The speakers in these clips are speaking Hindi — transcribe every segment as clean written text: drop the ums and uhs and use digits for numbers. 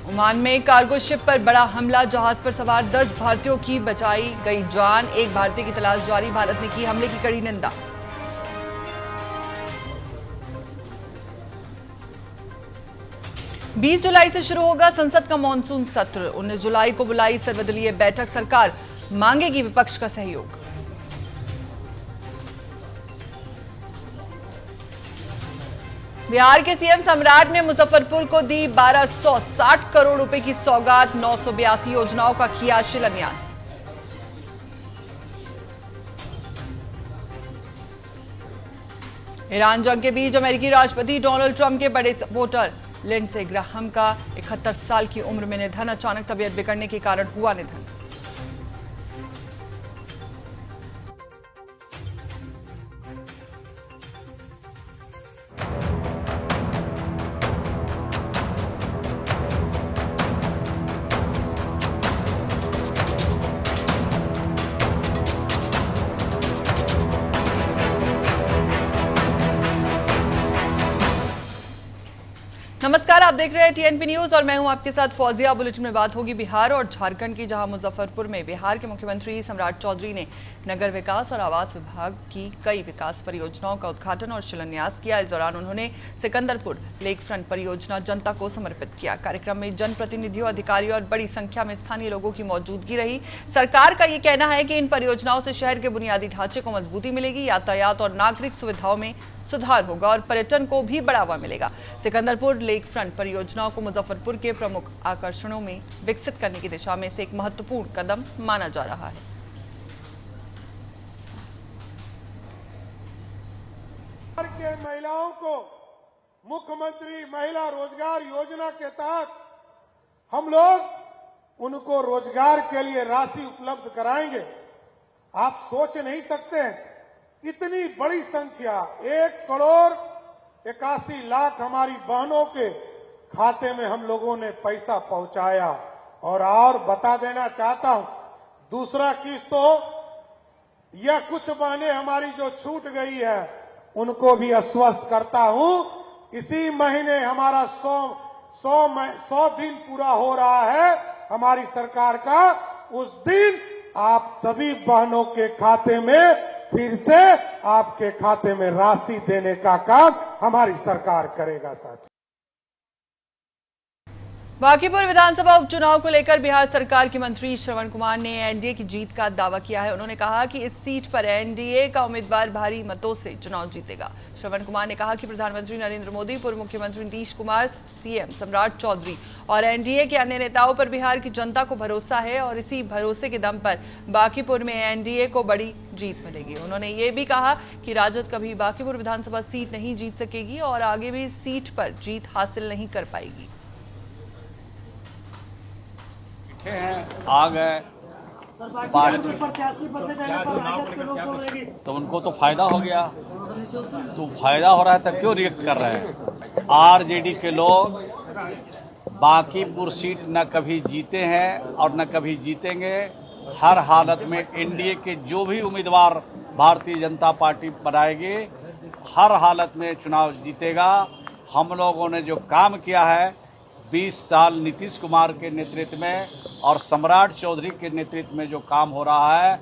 ओमान में कार्गो शिप पर बड़ा हमला, जहाज पर सवार 10 भारतीयों की बचाई गई जान। एक भारतीय की तलाश जारी। भारत ने की हमले की कड़ी निंदा। बीस जुलाई से शुरू होगा संसद का मॉनसून सत्र। 19 जुलाई को बुलाई सर्वदलीय बैठक। सरकार मांगेगी विपक्ष का सहयोग। बिहार के सीएम सम्राट ने मुजफ्फरपुर को दी 1260 करोड़ रुपए की सौगात। 982 योजनाओं का किया शिलान्यास। ईरान जंग के बीच अमेरिकी राष्ट्रपति डोनाल्ड ट्रंप के बड़े सपोर्टर लिंडसे ग्राहम का 71 साल की उम्र में निधन। अचानक तबीयत बिगड़ने के कारण हुआ निधन। नमस्कार, आप देख रहे हैं टीएनपी न्यूज और मैं हूं आपके साथ फौजिया। बुलेटिन में बात होगी बिहार और झारखंड की, जहां मुजफ्फरपुर में बिहार के मुख्यमंत्री सम्राट चौधरी ने नगर विकास और आवास विभाग की कई विकास परियोजनाओं का उद्घाटन और शिलान्यास किया। इस दौरान उन्होंने सिकंदरपुर लेक फ्रंट परियोजना जनता को समर्पित किया। कार्यक्रम में जनप्रतिनिधियों, अधिकारियों और बड़ी संख्या में स्थानीय लोगों की मौजूदगी रही। सरकार का ये कहना है कि इन परियोजनाओं से शहर के बुनियादी ढांचे को मजबूती मिलेगी, यातायात और नागरिक सुविधाओं में सुधार होगा और पर्यटन को भी बढ़ावा मिलेगा। सिकंदरपुर लेक फ्रंट परियोजनाओं को मुजफ्फरपुर के प्रमुख आकर्षणों में विकसित करने की दिशा में से एक महत्वपूर्ण कदम माना जा रहा है। के महिलाओं को मुख्यमंत्री महिला रोजगार योजना के तहत हम लोग उनको रोजगार के लिए राशि उपलब्ध कराएंगे। आप सोच नहीं सकते इतनी बड़ी संख्या, 1,81,00,000 हमारी बहनों के खाते में हम लोगों ने पैसा पहुंचाया। और बता देना चाहता हूं, दूसरा किस्त हो या कुछ बहनें हमारी जो छूट गई है उनको भी आश्वस्त करता हूं, इसी महीने हमारा 100 दिन पूरा हो रहा है हमारी सरकार का। उस दिन आप सभी बहनों के खाते में फिर से आपके खाते में राशि देने का काम हमारी सरकार करेगा। साथ बांकीपुर विधानसभा उपचुनाव को लेकर बिहार सरकार के मंत्री श्रवण कुमार ने एनडीए की जीत का दावा किया है। उन्होंने कहा कि इस सीट पर एनडीए का उम्मीदवार भारी मतों से चुनाव जीतेगा। श्रवण कुमार ने कहा कि प्रधानमंत्री नरेंद्र मोदी, पूर्व मुख्यमंत्री नीतीश कुमार, सीएम सम्राट चौधरी और एनडीए के अन्य नेताओं पर बिहार की जनता को भरोसा है और इसी भरोसे के दम पर बांकीपुर में एनडीए को बड़ी जीत मिलेगी। उन्होंने ये भी कहा कि राजद कभी बांकीपुर विधानसभा सीट नहीं जीत सकेगी और आगे भी इस सीट पर जीत हासिल नहीं कर पाएगी। आ गए तो उनको तो फायदा हो गया, तो फायदा हो रहा है तब क्यों रिएक्ट कर रहे हैं। आरजेडी के लोग बांकीपुर सीट न कभी जीते हैं और न कभी जीतेंगे। हर हालत में एनडीए के जो भी उम्मीदवार भारतीय जनता पार्टी बनाएगी, हर हालत में चुनाव जीतेगा। हम लोगों ने जो काम किया है 20 साल नीतीश कुमार के नेतृत्व में और सम्राट चौधरी के नेतृत्व में जो काम हो रहा है,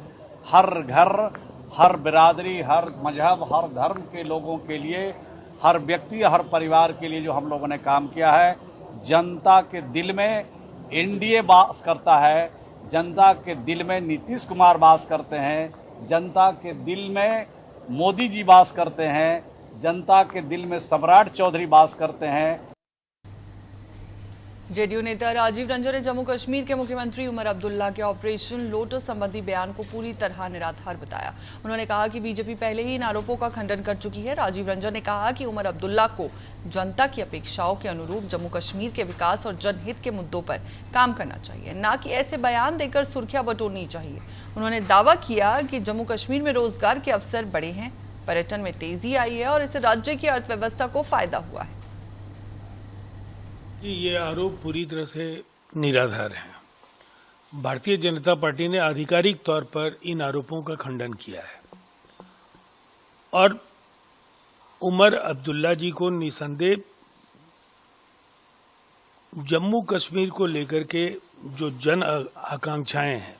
हर घर, हर बिरादरी, हर मजहब, हर धर्म के लोगों के लिए, हर व्यक्ति, हर परिवार के लिए जो हम लोगों ने काम किया है, जनता के दिल में एनडीए वास करता है, जनता के दिल में नीतीश कुमार वास करते हैं, जनता के दिल में मोदी जी वास करते हैं, जनता के दिल में सम्राट चौधरी वास करते हैं। जेडीयू नेता राजीव रंजन ने जम्मू कश्मीर के मुख्यमंत्री उमर अब्दुल्ला के ऑपरेशन लोटस संबंधी बयान को पूरी तरह निराधार बताया। उन्होंने कहा कि बीजेपी पहले ही इन आरोपों का खंडन कर चुकी है। राजीव रंजन ने कहा कि उमर अब्दुल्ला को जनता की अपेक्षाओं के अनुरूप जम्मू कश्मीर के विकास और जनहित के मुद्दों पर काम करना चाहिए, न कि ऐसे बयान देकर सुर्खियां बटोरनी चाहिए। उन्होंने दावा किया कि जम्मू कश्मीर में रोजगार के अवसर बढ़े हैं, पर्यटन में तेजी आई है और इससे राज्य की अर्थव्यवस्था को फायदा हुआ है। ये आरोप पूरी तरह से निराधार है। भारतीय जनता पार्टी ने आधिकारिक तौर पर इन आरोपों का खंडन किया है और उमर अब्दुल्ला जी को निसंदेह जम्मू कश्मीर को लेकर के जो जन आकांक्षाएं हैं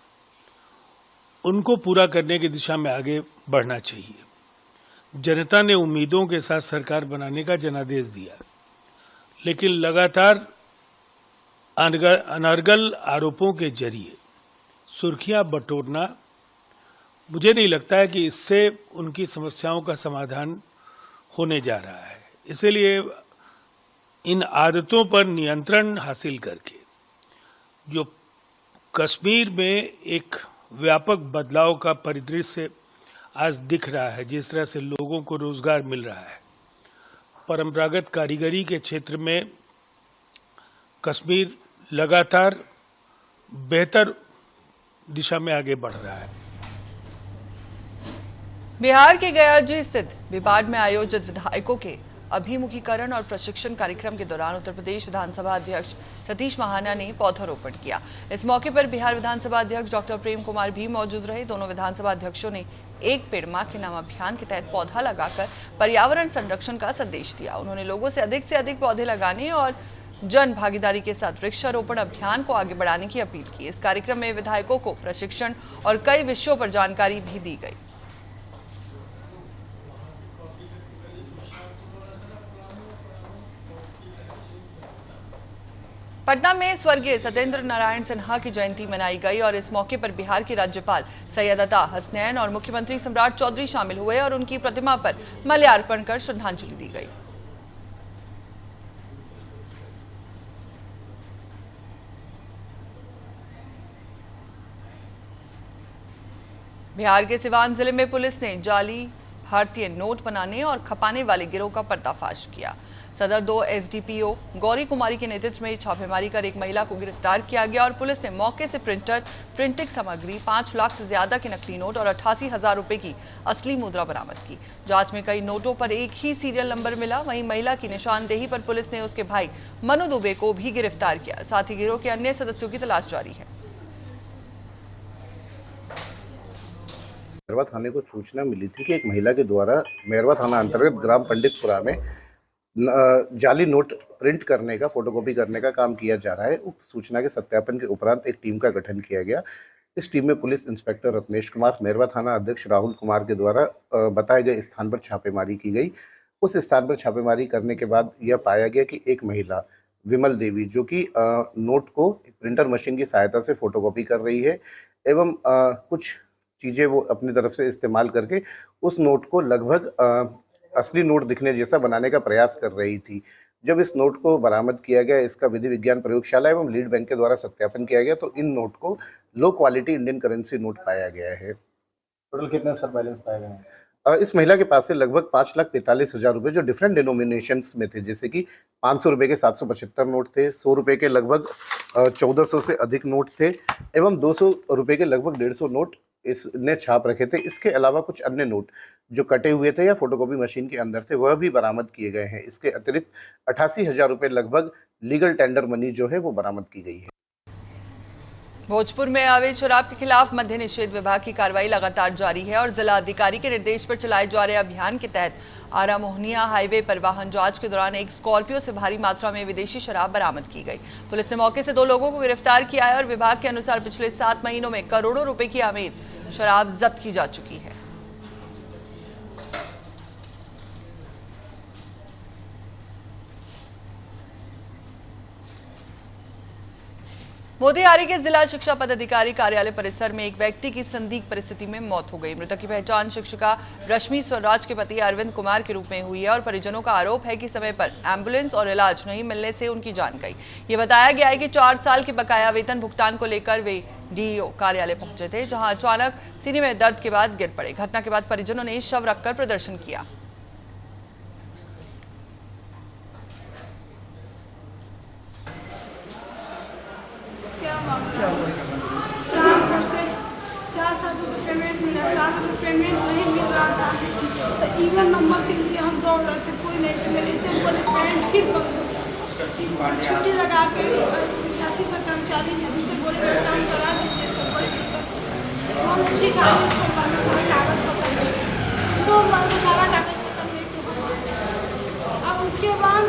उनको पूरा करने की दिशा में आगे बढ़ना चाहिए। जनता ने उम्मीदों के साथ सरकार बनाने का जनादेश दिया, लेकिन लगातार अनर्गल आरोपों के जरिए सुर्खियां बटोरना, मुझे नहीं लगता है कि इससे उनकी समस्याओं का समाधान होने जा रहा है। इसलिए इन आदतों पर नियंत्रण हासिल करके जो कश्मीर में एक व्यापक बदलाव का परिदृश्य आज दिख रहा है, जिस तरह से लोगों को रोजगार मिल रहा है, परंपरागत कारीगरी के क्षेत्र में कश्मीर लगातार बेहतर दिशा में आगे बढ़ रहा है। बिहार के गयाजी स्थित विपाड में आयोजित विधायकों के अभिमुखीकरण और प्रशिक्षण कार्यक्रम के दौरान उत्तर प्रदेश विधानसभा अध्यक्ष सतीश महाना ने पौधारोपण किया। इस मौके पर बिहार विधानसभा अध्यक्ष डॉक्टर प्रेम कुमार भी मौजूद रहे। दोनों विधानसभा अध्यक्षों ने एक पेड़ मां के नाम अभियान के तहत पौधा लगाकर पर्यावरण संरक्षण का संदेश दिया। उन्होंने लोगों से अधिक पौधे लगाने और जन भागीदारी के साथ वृक्षारोपण अभियान को आगे बढ़ाने की अपील की। इस कार्यक्रम में विधायकों को प्रशिक्षण और कई विषयों पर जानकारी भी दी गई। पटना में स्वर्गीय सत्येंद्र नारायण सिन्हा की जयंती मनाई गई और इस मौके पर बिहार के राज्यपाल सैयद अता हसनैन और मुख्यमंत्री सम्राट चौधरी शामिल हुए और उनकी प्रतिमा पर माल्यार्पण कर श्रद्धांजलि दी गई। बिहार के सिवान जिले में पुलिस ने जाली भारतीय नोट बनाने और खपाने वाले गिरोह का पर्दाफाश किया। सदर 2 एसडीपीओ गौरी कुमारी के नेतृत्व में छापेमारी कर एक महिला को गिरफ्तार किया गया और पुलिस ने मौके से प्रिंटिंग सामग्री, 5 लाख से ज्यादा के नकली नोट और 88,000 रुपए की असली मुद्रा बरामद की। जांच में कई नोटों पर एक ही सीरियल नंबर मिला। वहीं महिला की निशानदेही पर पुलिस ने उसके भाई मनु दुबे को भी गिरफ्तार किया। साथ ही गिरोह के अन्य सदस्यों की तलाश जारी है। मेरवा थाने को सूचना मिली थी कि एक महिला के द्वारा मेरवा थाना अंतर्गत ग्राम पंडितपुरा में जाली नोट प्रिंट करने का, फोटोकॉपी करने का काम किया जा रहा है। उक्त सूचना के सत्यापन के उपरांत एक टीम का गठन किया गया। इस टीम में पुलिस इंस्पेक्टर रत्नेश कुमार, मेरवा थाना अध्यक्ष राहुल कुमार के द्वारा बताए गए स्थान पर छापेमारी की गई। उस स्थान पर छापेमारी करने के बाद यह पाया गया कि एक महिला विमल देवी, जो कि नोट को प्रिंटर मशीन की सहायता से फोटोकॉपी कर रही है एवं कुछ चीज़ें वो अपनी तरफ से इस्तेमाल करके उस नोट को लगभग असली नोट दिखने जैसा बनाने का प्रयास कर रही थी। जब इस नोट को बरामद किया गया, इसका विधि विज्ञान प्रयोगशाला एवं लीड बैंक के द्वारा सत्यापन किया गया, तो इन नोट को low quality Indian currency note पाया गया है। टोटल कितने सर बैलेंस पाए गए हैं? इस महिला के पास से लगभग 5,45,000 रुपये जो डिफरेंट डिनोमिनेशंस में थे, जैसे कि 500 रुपये के 775 नोट थे, 100 रुपये के लगभग 1400 से अधिक नोट थे एवं 200 रुपये के लगभग 150 नोट इसने छाप रखे थे। इसके अलावा कुछ अन्य नोट जो कटे हुए थे या फोटोकॉपी मशीन के अंदर थे, वह भी बरामद किए गए हैं। इसके अतिरिक्त 88,000 रुपये लगभग लीगल टेंडर मनी जो है वो बरामद की गई है। भोजपुर में अवैध शराब के खिलाफ मद्य निषेध विभाग की कार्रवाई लगातार जारी है और जिला अधिकारी के निर्देश पर चलाए जा रहे अभियान के तहत आरा मोहनिया हाईवे पर वाहन जांच के दौरान एक स्कॉर्पियो से भारी मात्रा में विदेशी शराब बरामद की गई। पुलिस ने मौके से 2 लोगों को गिरफ्तार किया है और विभाग के अनुसार पिछले 7 महीनों में करोड़ों रुपए की अवैध शराब जब्त की जा चुकी है। मोतिहारी के जिला शिक्षा पदाधिकारी कार्यालय परिसर में एक व्यक्ति की संदिग्ध परिस्थिति में मौत हो गई। मृतक की पहचान शिक्षिका रश्मि स्वराज के पति अरविंद कुमार के रूप में हुई है और परिजनों का आरोप है कि समय पर एम्बुलेंस और इलाज नहीं मिलने से उनकी जान गई। ये बताया गया है कि 4 साल के बकाया वेतन भुगतान को लेकर वे डीईओ कार्यालय पहुंचे थे, जहां अचानक सीने में दर्द के बाद गिर पड़े। घटना के बाद परिजनों ने शव रखकर प्रदर्शन किया। साल भर से 4 साल से पेमेंट मिला, साल से पेमेंट नहीं मिल रहा था, तो ईवन नंबर के लिए हम दौड़ रहे थे, कोई नहीं मिले। बोले पेमेंट फिर बंद हो गया, तो छुट्टी लगा के साथी सर कर्मचारी ने हमसे बोले काम करा दीजिए सर, बड़े दिक्कत। हम ठीक है, सोमवार में सारा कागज पकड़ लिए, सोमवार में सारा कागज पकड़ लेके अब उसके बाद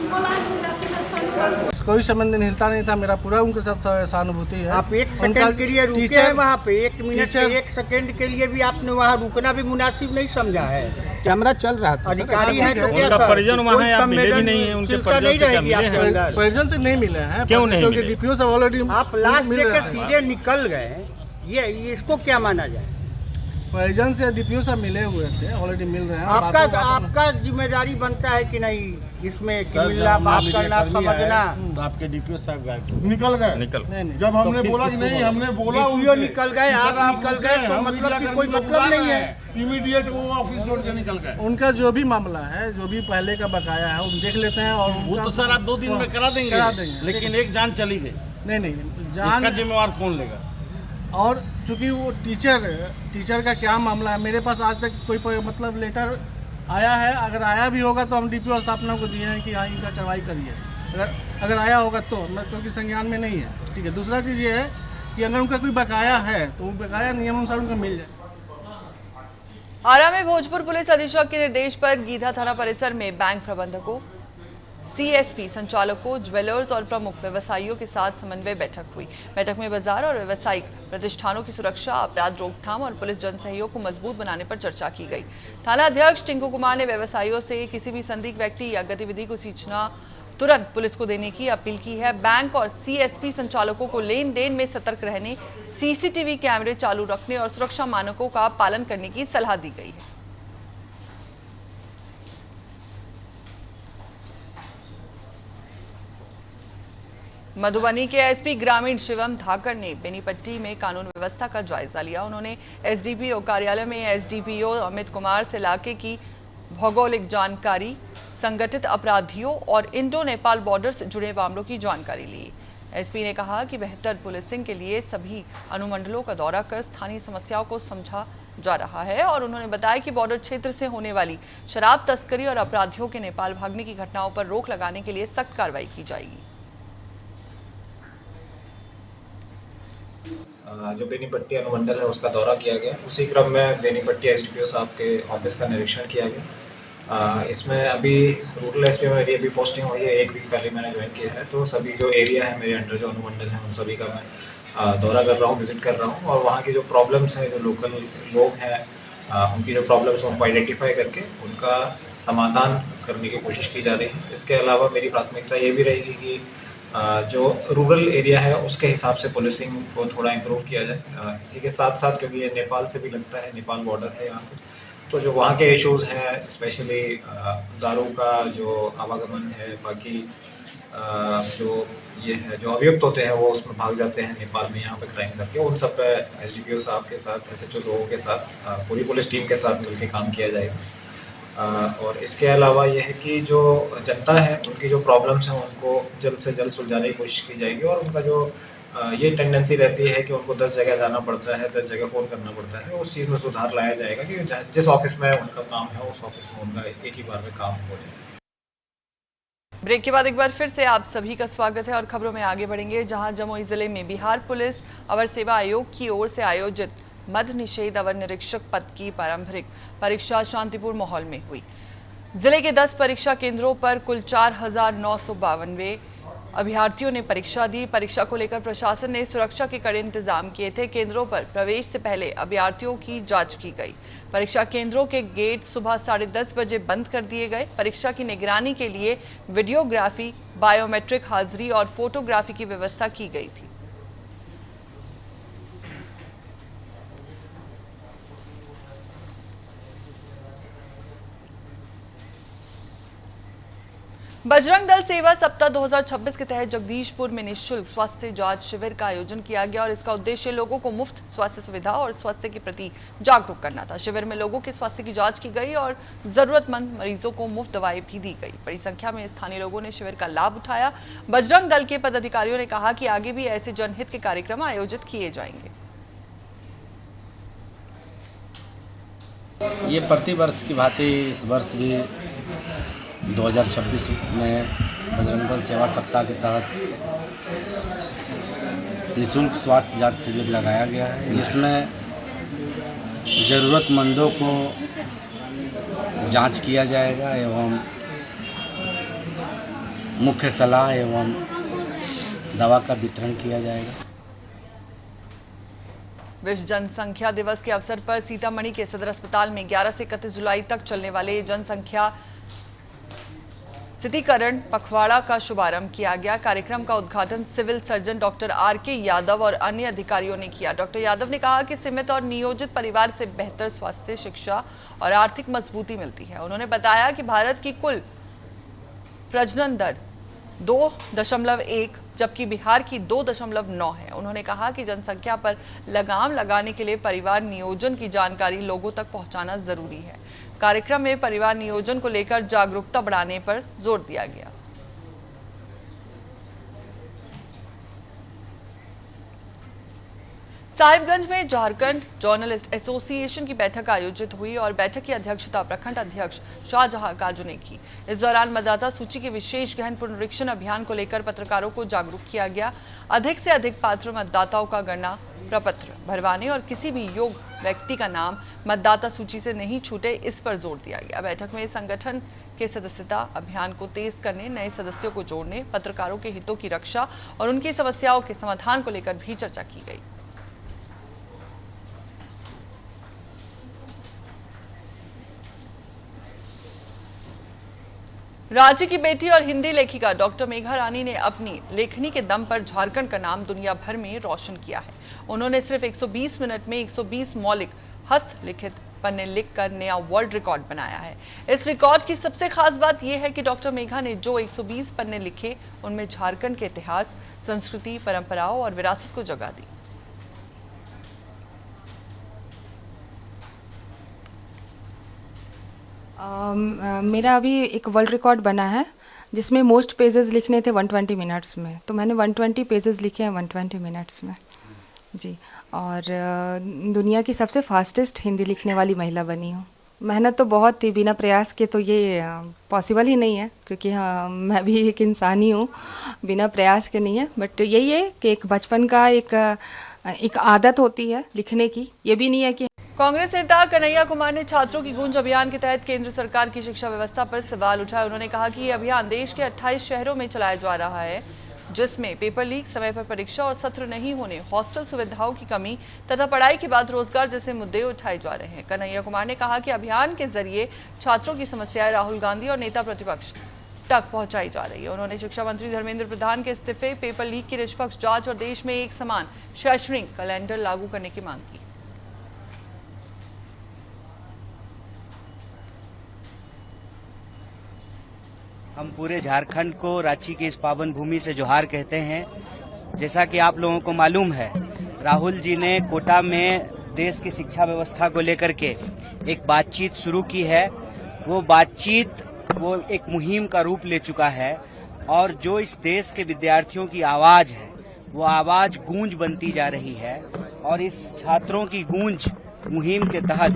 बोला जाती है कोई संवेदनशीलता नहीं था, मेरा पूरा उनके साथ सहानुभूति है। आप एक सेकंड के लिए रुके हैं वहाँ पे, 1 मिनट एक सेकंड के लिए भी आपने वहाँ रुकना भी मुनासिब नहीं समझा है। कैमरा चल रहा था, अधिकारी है तो क्या उनका सर? परिजन वहाँ कोई है, आप मिले भी संवेदन- नहीं है, उनके चिंता परिजन नहीं से क्या रहेगी मिले आपके हैं? अंदर। परिजन से नहीं मिले हैं, क्यों नहीं क्योंकि मिले? डीपीओ सब ऑलरेडी आप लास्ट देकर सीधे निकल गए, ये इसको क्या माना जाए? परिजन से डीपीओ सब मिले हुए थे, ऑलरेडी मिल रहे हैं। आपका जिम्मेदारी बनता है कि नहीं इसमें कि मिलना बात करना समझना? तो आपके डीपीओ साहब निकल गए। नहीं, जब हमने बोला कि नहीं, हमने बोला डीपीओ निकल गए, आप निकल गए तो मतलब कि कोई मतलब नहीं है। इमीडिएट वो ऑफिस छोड़ के निकल गए। उनका जो भी मामला है, जो भी पहले का बकाया है, वो देख लेते हैं। और वो तो सर आप 2 दिन में करा देंगे, लेकिन एक जान चली गई, नहीं जान इसका जिम्मेवार कौन लेगा? और चूंकि वो टीचर का क्या मामला है, मेरे पास आज तक कोई मतलब लेटर आया है, अगर आया भी होगा तो हम डीपीओ स्थापना को दिए हैं कि हाँ इनका कार्रवाई करिए, अगर आया होगा तो, क्योंकि संज्ञान में नहीं है। ठीक है, दूसरा चीज़ ये है कि अगर उनका कोई बकाया है तो वो बकाया नियम अनुसार उनको मिल जाए। आरा में भोजपुर पुलिस अधीक्षक के निर्देश पर गीधा थाना परिसर में बैंक प्रबंधकों, सीएसपी संचालकों, ज्वेलर्स और प्रमुख व्यवसायियों के साथ समन्वय बैठक हुई। बैठक में बाजार और व्यावसायिक प्रतिष्ठानों की सुरक्षा, अपराध रोकथाम और पुलिस जन सहयोग को मजबूत बनाने पर चर्चा की गई। थाना अध्यक्ष टिंकू कुमार ने व्यवसायियों से किसी भी संदिग्ध व्यक्ति या गतिविधि को सूचना तुरंत पुलिस को देने की अपील की है। बैंक और सीएसपी संचालकों को लेन देन में सतर्क रहने, सीसीटीवी कैमरे चालू रखने और सुरक्षा मानकों का पालन करने की सलाह दी गई है। मधुबनी के एसपी ग्रामीण शिवम धाकर ने बेनीपट्टी में कानून व्यवस्था का जायजा लिया। उन्होंने एसडीपीओ कार्यालय में एसडीपीओ अमित कुमार से इलाके की भौगोलिक जानकारी, संगठित अपराधियों और इंडो नेपाल बॉर्डर से जुड़े मामलों की जानकारी ली। एसपी ने कहा कि बेहतर पुलिसिंग के लिए सभी अनुमंडलों का दौरा कर स्थानीय समस्याओं को समझा जा रहा है और उन्होंने बताया कि बॉर्डर क्षेत्र से होने वाली शराब तस्करी और अपराधियों के नेपाल भागने की घटनाओं पर रोक लगाने के लिए सख्त कार्रवाई की जाएगी। जो बेनीपट्टी अनुमंडल है उसका दौरा किया गया। उसी क्रम में बेनीपट्टी एसडीपीओ साहब के ऑफिस का निरीक्षण किया गया। इसमें अभी रूरल एसपी में मेरी अभी पोस्टिंग हुई है, 1 वीक पहले मैंने ज्वाइन किया है। तो सभी जो एरिया है मेरे अंडर, जो अनुमंडल है, उन सभी का मैं दौरा कर रहा हूँ, विजिट कर रहा हूँ और वहाँ की जो प्रॉब्लम्स हैं, जो लोकल लोग हैं, उनकी जो प्रॉब्लम्स हैं उनको आइडेंटिफाई करके उनका समाधान करने की कोशिश की जा रही है। इसके अलावा मेरी प्राथमिकता ये भी रहेगी कि जो रूरल एरिया है उसके हिसाब से पुलिसिंग को थोड़ा इम्प्रूव किया जाए। इसी के साथ साथ, क्योंकि ये नेपाल से भी लगता है, नेपाल बॉर्डर है यहाँ से, तो जो वहाँ के इश्यूज़ हैं, स्पेशली दारू का जो आवागमन है, बाकी जो ये है, जो अभियुक्त होते हैं वो उसमें भाग जाते हैं नेपाल में यहाँ पे क्राइम करके, उन सब पे एसडीपीओ साहब के साथ, एसएचओ लोगों के साथ, पूरी पुलिस टीम के साथ मिलकर काम किया जाएगा। और इसके अलावा ये है कि जो जनता है उनकी जो प्रॉब्लम्स हैं उनको जल्द से जल्द सुलझाने की कोशिश की जाएगी। और उनका जो ये टेंडेंसी रहती है कि उनको 10 जगह जाना पड़ता है, 10 जगह फ़ोन करना पड़ता है, उस चीज़ में सुधार लाया जाएगा कि जिस ऑफिस में उनका काम है उस ऑफिस में उनका एक ही बार में काम हो जाए। ब्रेक के बाद एक बार फिर से आप सभी का स्वागत है और खबरों में आगे बढ़ेंगे, जहां जमुई जिले में बिहार पुलिस अवर सेवा आयोग की ओर से आयोजित मद निषेध अवर निरीक्षक पद की पारंपरिक परीक्षा शांतिपूर्ण माहौल में हुई। जिले के 10 परीक्षा केंद्रों पर कुल 4,952 अभ्यर्थियों ने परीक्षा दी। परीक्षा को लेकर प्रशासन ने सुरक्षा के कड़े इंतजाम किए थे। केंद्रों पर प्रवेश से पहले अभ्यर्थियों की जांच की गई। परीक्षा केंद्रों के गेट सुबह 10:30 बजे बंद कर दिए गए। परीक्षा की निगरानी के लिए वीडियोग्राफी, बायोमेट्रिक हाजिरी और फोटोग्राफी की व्यवस्था की गई थी। बजरंग दल सेवा सप्ताह 2026 के तहत जगदीशपुर में निःशुल्क स्वास्थ्य जांच शिविर का आयोजन किया गया और इसका उद्देश्य लोगों को मुफ्त स्वास्थ्य सुविधा और स्वास्थ्य के प्रति जागरूक करना था। शिविर में लोगों के स्वास्थ्य की जांच की गई और जरूरतमंद मरीजों को मुफ्त दवाएं भी दी गई। बड़ी संख्या में स्थानीय लोगों ने शिविर का लाभ उठाया। बजरंग दल के पदाधिकारियों ने कहा कि आगे भी ऐसे जनहित के कार्यक्रम आयोजित किए जाएंगे। ये प्रतिवर्ष की भांति इस वर्ष भी 2026 में बजरंग दल सेवा सप्ताह के तहत निःशुल्क स्वास्थ्य जांच शिविर लगाया गया है, जिसमें ज़रूरतमंदों को जांच किया जाएगा एवं मुख्य सलाह एवं दवा का वितरण किया जाएगा। विश्व जनसंख्या दिवस के अवसर पर सीतामढ़ी के सदर अस्पताल में 11 से 31 जुलाई तक चलने वाले जनसंख्या स्थितिकरण पखवाड़ा का शुभारंभ किया गया। कार्यक्रम का उद्घाटन civil surgeon doctor R K. Yadav और अन्य अधिकारियों ने किया। डॉक्टर यादव ने कहा कि सीमित और नियोजित परिवार से बेहतर स्वास्थ्य, शिक्षा और आर्थिक मजबूती मिलती है। उन्होंने बताया कि भारत की कुल प्रजनन दर 2.1 जबकि बिहार की 2.9 है। उन्होंने कहा कि जनसंख्या पर लगाम लगाने के लिए परिवार नियोजन की जानकारी लोगों तक पहुंचाना जरूरी है। कार्यक्रम में परिवार नियोजन को लेकर जागरूकता बढ़ाने पर जोर दिया गया। साहिबगंज में झारखंड जर्नलिस्ट एसोसिएशन की बैठक आयोजित हुई और बैठक की अध्यक्षता प्रखंड अध्यक्ष शाहजहां काजू ने की। इस दौरान मतदाता सूची के विशेष गहन पुनरीक्षण अभियान को लेकर पत्रकारों को जागरूक किया गया। अधिक से अधिक पात्र मतदाताओं का गणना प्रपत्र भरवाने और किसी भी योग्य व्यक्ति का नाम मतदाता सूची से नहीं छूटे, इस पर जोर दिया गया। बैठक में संगठन के सदस्यता अभियान को तेज करने, नए सदस्यों को जोड़ने, पत्रकारों के हितों की रक्षा और उनकी समस्याओं के समाधान को लेकर भी चर्चा की गई। राज्य की बेटी और हिंदी लेखिका डॉक्टर मेघा रानी ने अपनी लेखनी के दम पर झारखंड का नाम दुनिया भर में रोशन किया है। उन्होंने सिर्फ 120 मिनट में 120 मौलिक हस्तलिखित पन्ने लिखकर नया वर्ल्ड रिकॉर्ड बनाया है। इस रिकॉर्ड की सबसे खास बात यह है कि डॉक्टर मेघा ने जो 120 पन्ने लिखे, उनमें झारखंड के इतिहास, संस्कृति, परंपराओं और विरासत को जगह दी। मेरा अभी एक वर्ल्ड रिकॉर्ड बना है जिसमें मोस्ट पेजेस लिखने थे 120 मिनट्स में, तो मैंने 120 पेजेस लिखे हैं 120 मिनट्स में जी। और दुनिया की सबसे फास्टेस्ट हिंदी लिखने वाली महिला बनी हूँ। मेहनत तो बहुत थी, बिना प्रयास के तो ये पॉसिबल ही नहीं है, क्योंकि हाँ मैं भी एक इंसान ही हूँ, बिना प्रयास के नहीं है। बट यही है कि एक बचपन का एक आदत होती है लिखने की, ये भी नहीं है कि। कांग्रेस नेता कन्हैया कुमार ने छात्रों की गूंज अभियान के तहत केंद्र सरकार की शिक्षा व्यवस्था पर सवाल उठाए। उन्होंने कहा कि ये अभियान देश के 28 शहरों में चलाया जा रहा है, जिसमें पेपर लीक, समय पर परीक्षा और सत्र नहीं होने, हॉस्टल सुविधाओं की कमी तथा पढ़ाई के बाद रोजगार जैसे मुद्दे उठाए जा रहे हैं। कन्हैया कुमार ने कहा कि अभियान के जरिए छात्रों की समस्याएं राहुल गांधी और नेता प्रतिपक्ष तक पहुंचाई जा रही है। उन्होंने शिक्षा मंत्री धर्मेंद्र प्रधान के इस्तीफे, पेपर लीक की निष्पक्ष जांच और देश में एक समान शैक्षणिक कैलेंडर लागू करने की मांग की। हम पूरे झारखंड को रांची की इस पावन भूमि से जोहार कहते हैं। जैसा कि आप लोगों को मालूम है, राहुल जी ने कोटा में देश की शिक्षा व्यवस्था को लेकर के एक बातचीत शुरू की है। वो बातचीत वो एक मुहिम का रूप ले चुका है और जो इस देश के विद्यार्थियों की आवाज है, वो आवाज गूंज बनती जा रही है। और इस छात्रों की गूंज मुहिम के तहत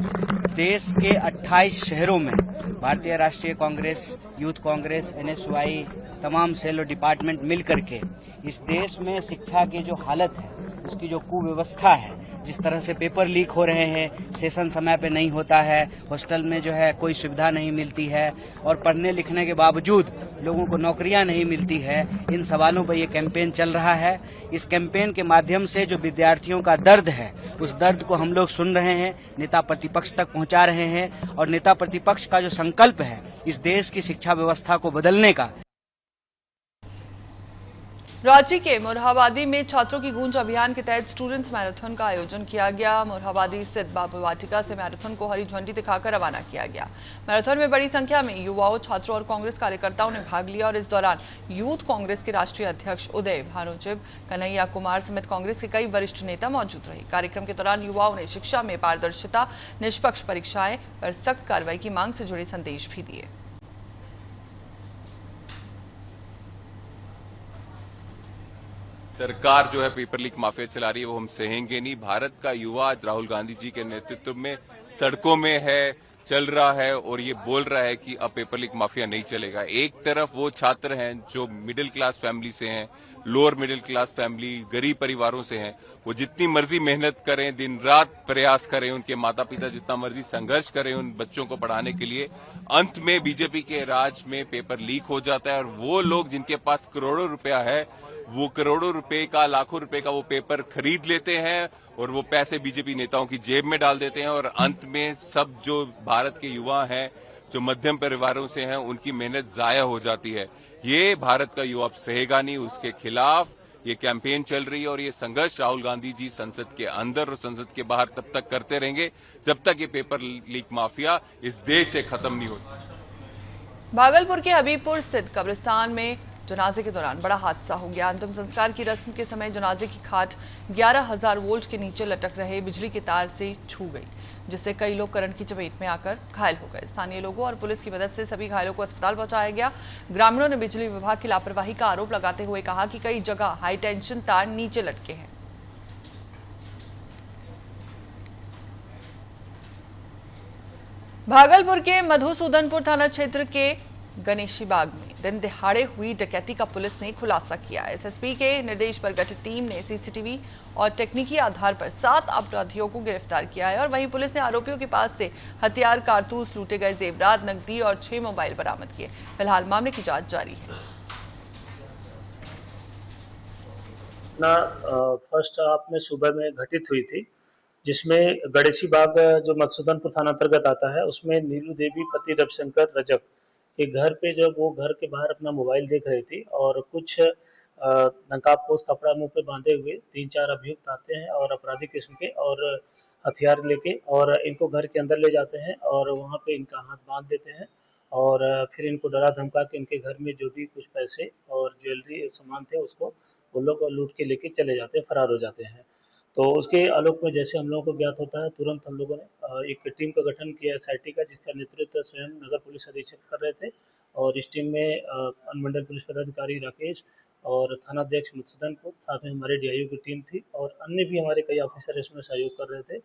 देश के 28 शहरों में भारतीय राष्ट्रीय कांग्रेस, यूथ कांग्रेस, एनएसयूआई, तमाम सेल और डिपार्टमेंट मिल करके इस देश में शिक्षा की जो हालत है, उसकी जो कुव्यवस्था है, जिस तरह से पेपर लीक हो रहे हैं, सेशन समय पे नहीं होता है, हॉस्टल में जो है कोई सुविधा नहीं मिलती है और पढ़ने लिखने के बावजूद लोगों को नौकरियां नहीं मिलती है, इन सवालों पर ये कैंपेन चल रहा है। इस कैंपेन के माध्यम से जो विद्यार्थियों का दर्द है, उस दर्द को हम लोग सुन रहे हैं, नेता प्रतिपक्ष तक पहुंचा रहे हैं और नेता प्रतिपक्ष का जो संकल्प है इस देश की शिक्षा व्यवस्था को बदलने का। रांची के मोरहाबादी में छात्रों की गूंज अभियान के तहत स्टूडेंट्स मैराथन का आयोजन किया गया। मोरहाबादी स्थित बाबू वाटिका से मैराथन को हरी झंडी दिखाकर रवाना किया गया। मैराथन में बड़ी संख्या में युवाओं, छात्रों और कांग्रेस कार्यकर्ताओं ने भाग लिया और इस दौरान यूथ कांग्रेस के राष्ट्रीय अध्यक्ष उदय भानुचिब, कन्हैया कुमार समेत कांग्रेस के कई वरिष्ठ नेता मौजूद रहे। कार्यक्रम के दौरान युवाओं ने शिक्षा में पारदर्शिता, निष्पक्ष परीक्षाएं पर सख्त कार्रवाई की मांग से जुड़े संदेश भी दिए। सरकार जो है पेपर लीक माफिया चला रही है, वो हम सहेंगे नहीं। भारत का युवा आज राहुल गांधी जी के नेतृत्व में सड़कों में है, चल रहा है और ये बोल रहा है कि अब पेपर लीक माफिया नहीं चलेगा। एक तरफ वो छात्र हैं जो मिडिल क्लास फैमिली से हैं, लोअर मिडिल क्लास फैमिली, गरीब परिवारों से हैं, वो जितनी मर्जी मेहनत करें, दिन रात प्रयास करें, उनके माता पिता जितना मर्जी संघर्ष करें उन बच्चों को पढ़ाने के लिए, अंत में बीजेपी के राज में पेपर लीक हो जाता है और वो लोग जिनके पास करोड़ों रुपया है वो करोड़ों रुपए का, लाखों रुपए का वो पेपर खरीद लेते हैं और वो पैसे बीजेपी नेताओं की जेब में डाल देते हैं और अंत में सब जो भारत के युवा हैं, जो मध्यम परिवारों से हैं, उनकी मेहनत जाया हो जाती है। ये भारत का युवा अब सहेगा नहीं, उसके खिलाफ ये कैंपेन चल रही है और ये संघर्ष राहुल गांधी जी संसद के अंदर और संसद के बाहर तब तक करते रहेंगे जब तक ये पेपर लीक माफिया इस देश से खत्म नहीं होता। भागलपुर के हबीबपुर स्थित कब्रिस्तान में जनाजे के दौरान बड़ा हादसा हो गया। अंतिम संस्कार की रस्म के समय जनाजे की खाट 11,000 वोल्ट के नीचे लटक रहे बिजली के तार से छू गई, जिससे कई लोग करंट की चपेट में आकर घायल हो गए। स्थानीय लोगों और पुलिस की मदद से सभी घायलों को अस्पताल पहुंचाया गया। ग्रामीणों ने बिजली विभाग की लापरवाही का आरोप लगाते हुए कहा कि कई जगह हाई टेंशन तार नीचे लटके हैं। भागलपुर के मधुसूदनपुर थाना क्षेत्र के गणेशी बाग में दिन दिहाड़े हुई डकैती का पुलिस ने खुलासा किया। एसएसपी के निर्देश पर गठित टीम ने सीसीटीवी और तकनीकी आधार पर 7 अपराधियों को गिरफ्तार किया है और वहीं पुलिस ने आरोपियों के पास से हथियार, कारतूस, लूटे गए जेवरात, नकदी और 6 मोबाइल बरामद किए। फिलहाल मामले की जांच जारी है। फर्स्ट हाफ में सुबह में घटित हुई थी, जिसमें गणेशी बाग जो मधुसूदनपुर थाना अंतर्गत आता है, उसमें नीलू देवी पति रविशंकर रजक के घर पे जब वो घर के बाहर अपना मोबाइल देख रही थी और कुछ नकाबपोश कपड़ा मुंह पे बांधे हुए 3-4 अभियुक्त आते हैं और अपराधी किस्म के और हथियार लेके और इनको घर के अंदर ले जाते हैं और वहाँ पे इनका हाथ बांध देते हैं और फिर इनको डरा धमका के इनके घर में जो भी कुछ पैसे और ज्वेलरी सामान थे उसको वो लोग लूट के लेके चले जाते हैं, फरार हो जाते हैं। तो उसके आलोक में जैसे हम लोगों को ज्ञात होता है, तुरंत हम लोगों ने एक टीम का गठन किया एसआईटी का, जिसका नेतृत्व स्वयं नगर पुलिस अधीक्षक कर रहे थे और इस टीम में अनुमंडल पुलिस पदाधिकारी राकेश और थानाध्यक्ष मधुसूदनपुर, साथ में हमारे डीआईओ की टीम थी और अन्य भी हमारे कई ऑफिसर इसमें सहयोग कर रहे थे।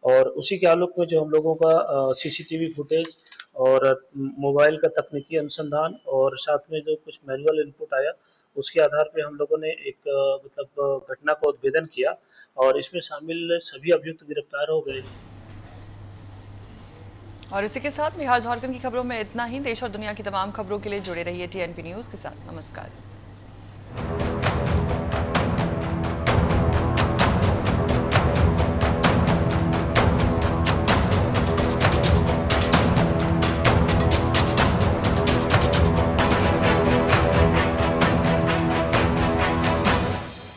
और उसी के आलोक में जो हम लोगों का सीसीटीवी फुटेज और मोबाइल का तकनीकी अनुसंधान और साथ में जो कुछ मैनुअल इनपुट आया, उसके आधार पे हम लोगों ने एक घटना को उद्भेदन किया और इसमें शामिल सभी अभियुक्त गिरफ्तार हो गए। और इसी के साथ बिहार झारखंड की खबरों में इतना ही। देश और दुनिया की तमाम खबरों के लिए जुड़े रहिए टीएनपी न्यूज के साथ। नमस्कार।